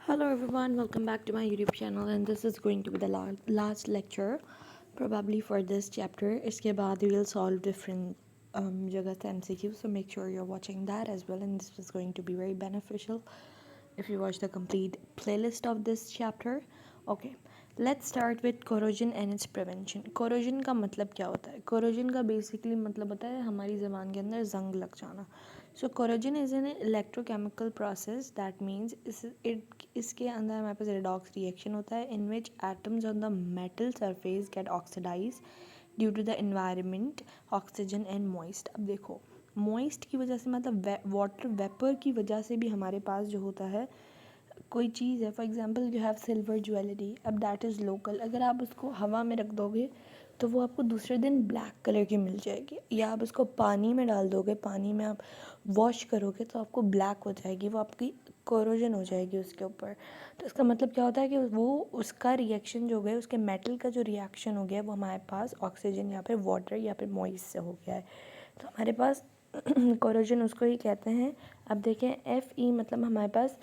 Hello everyone, welcome back to my YouTube channel and this is going to be the last lecture probably for this chapter. इसके बाद we will solve different जगह से MCQ, so make sure you're watching that as well, and this is going to be very beneficial if you watch the complete playlist of this chapter. Okay, let's start with corrosion and its prevention. corrosion का मतलब क्या होता है? corrosion का basically मतलब होता है हमारी ज़बान के अंदर जंग लग जाना. So corrosion is an electrochemical process that means इसके अंदर हमारे पास redox reaction होता है in which atoms on the metal surface get oxidized due to the environment, oxygen and moist. अब देखो moist की वजह से मतलब वाटर वेपर की वजह से भी हमारे पास जो होता है कोई चीज़ है, for example you have silver jewellery, अब दैट इज़ लोकल, अगर आप उसको हवा में रख दोगे तो वो आपको दूसरे दिन ब्लैक कलर की मिल जाएगी, या आप उसको पानी में डाल दोगे, पानी में आप वॉश करोगे तो आपको ब्लैक हो जाएगी, वो आपकी कोरोजन हो जाएगी उसके ऊपर. तो इसका मतलब क्या होता है कि वो उसका रिएक्शन जो गया, उसके मेटल का जो रिएक्शन हो गया वो हमारे पास ऑक्सीजन या फिर वाटर या फिर मॉइस्ट से हो गया है, तो हमारे पास कोरोजन उसको ही कहते हैं. अब देखें Fe मतलब हमारे पास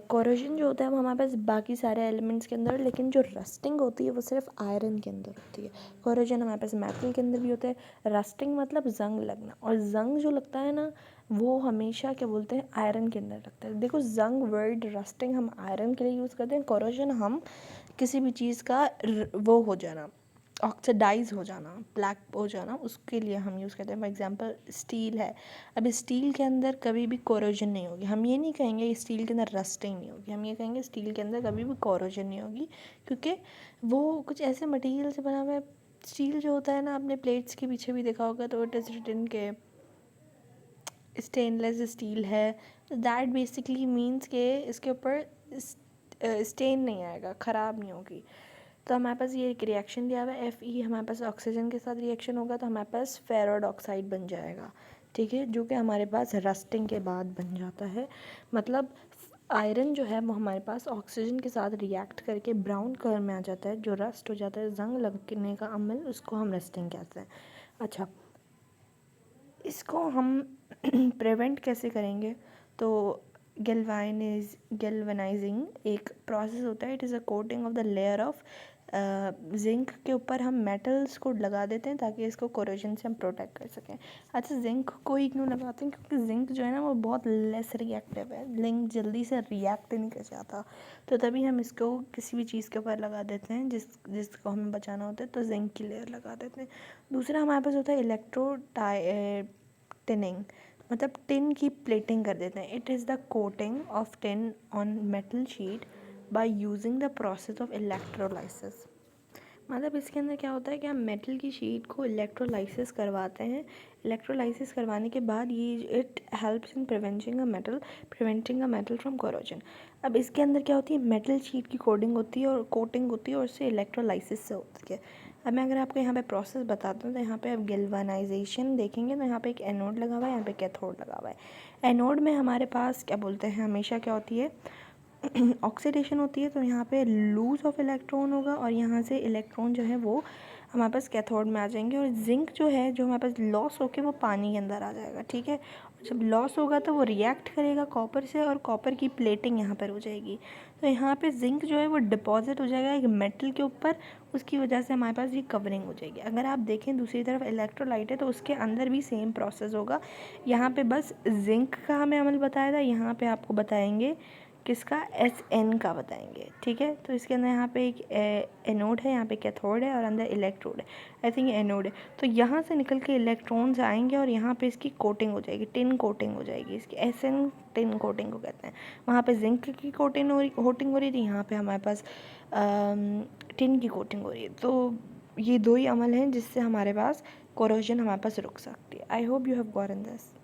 कोरोजन जो होता है वो हमारे पास बाकी सारे एलिमेंट्स के अंदर, लेकिन जो रस्टिंग होती है वो सिर्फ आयरन के अंदर होती है. कोरोजन हमारे पास मेटल के अंदर भी होता है. रस्टिंग मतलब जंग लगना, और जंग जो लगता है ना वो हमेशा क्या बोलते हैं आयरन के अंदर लगता है. देखो जंग वर्ड, रस्टिंग हम आयरन के लिए यूज़ करते हैं, कोरोजन हम किसी भी चीज़ का वो हो जाना, ऑक्सीडाइज हो जाना, ब्लैक हो जाना, उसके लिए हम यूज़ करते हैं. फॉर एग्जांपल स्टील है, अब स्टील के अंदर कभी भी कोरोजन नहीं होगी. हम ये नहीं कहेंगे स्टील के अंदर रस्टिंग नहीं होगी, हम ये कहेंगे स्टील के अंदर कभी भी कोरोजन नहीं होगी, क्योंकि वो कुछ ऐसे मटेरियल से बना हुआ है. स्टील जो होता है ना, आपने प्लेट्स के पीछे भी देखा होगा तो इट इज़ रिटन के स्टेनलेस स्टील है. दैट बेसिकली मीन्स के इसके ऊपर स्टेन नहीं आएगा, ख़राब नहीं होगी. तो हमारे पास ये एक रिएक्शन दिया हुआ है Fe, हमारे पास ऑक्सीजन के साथ रिएक्शन होगा तो हमारे पास फेरॉइड ऑक्साइड बन जाएगा, ठीक है, जो कि हमारे पास रस्टिंग के बाद बन जाता है. मतलब आयरन जो है वो हमारे पास ऑक्सीजन के साथ रिएक्ट करके ब्राउन कलर में आ जाता है, जो रस्ट हो जाता है, जंग लगने का अमल, उसको हम रस्टिंग कहते हैं. अच्छा, इसको हम प्रिवेंट कैसे करेंगे? तो गैल्वेनाइजिंग एक प्रोसेस होता है. It is a coating of the layer of zinc के ऊपर हम मेटल्स को लगा देते हैं ताकि इसको कोरोजन से हम प्रोटेक्ट कर सकें. अच्छा, जिंक को ही क्यों लगाते हैं? क्योंकि जिंक जो है ना वो बहुत लेस रिएक्टिव है, जिंक जल्दी से रिएक्ट नहीं कर जाता, तो तभी हम इसको किसी भी चीज़ के ऊपर लगा देते हैं जिसको हमें बचाना होता है, तो जिंक की लेयर लगा देते हैं. दूसरा हमारे पास होता है टिनिंग, मतलब टिन की प्लेटिंग कर देते हैं. It is the coating of tin on metal sheet by using the process of electrolysis. मतलब इसके अंदर क्या होता है कि हम मेटल की शीट को इलेक्ट्रोलाइसिस करवाते हैं. इलेक्ट्रोलाइसिस करवाने के बाद ये it helps in preventing a metal from corrosion. अब इसके अंदर क्या होती है, मेटल शीट की कोटिंग होती है और उससे इलेक्ट्रोलाइसिस से होती है. अब मैं अगर आपको यहाँ पे प्रोसेस बताता हूँ तो यहाँ पे आप गैल्वेनाइजेशन देखेंगे तो यहाँ पे एक एनोड लगा हुआ है, यहाँ पे कैथोड लगा हुआ है. एनोड में हमारे पास क्या बोलते हैं हमेशा क्या होती है ऑक्सीडेशन होती है, तो यहाँ पे लूज ऑफ इलेक्ट्रॉन होगा और यहाँ से इलेक्ट्रॉन जो है वो हमारे पास कैथोड में आ जाएंगे, और जिंक जो है जो हमारे पास लॉस होकर वो पानी के अंदर आ जाएगा, ठीक है. जब लॉस होगा तो वो रिएक्ट करेगा कॉपर से, और कॉपर की प्लेटिंग यहाँ पर हो जाएगी, तो यहाँ पे जिंक जो है वो डिपॉजिट हो जाएगा एक मेटल के ऊपर, उसकी वजह से हमारे पास ये कवरिंग हो जाएगी. अगर आप देखें दूसरी तरफ इलेक्ट्रोलाइट है तो उसके अंदर भी सेम प्रोसेस होगा. यहाँ पे बस जिंक का हमें अमल बताया था, यहाँ पे आपको बताएंगे किसका, SN का बताएंगे, ठीक है. तो इसके अंदर यहाँ पे एक एनोड है, यहाँ पे कैथोड है और अंदर इलेक्ट्रोड है. आई थिंक एनोड है, तो यहाँ से निकल के इलेक्ट्रॉन्स आएंगे और यहाँ पे इसकी कोटिंग हो जाएगी, टिन कोटिंग हो जाएगी इसकी. SN टिन कोटिंग को कहते हैं. वहाँ पे जिंक की कोटिंग हो रही थी, यहाँ पे हमारे पास टिन की कोटिंग हो रही है. तो ये दो ही अमल हैं जिससे हमारे पास कोरोजन हमारे पास रुक सकती है. I hope you have gotten this.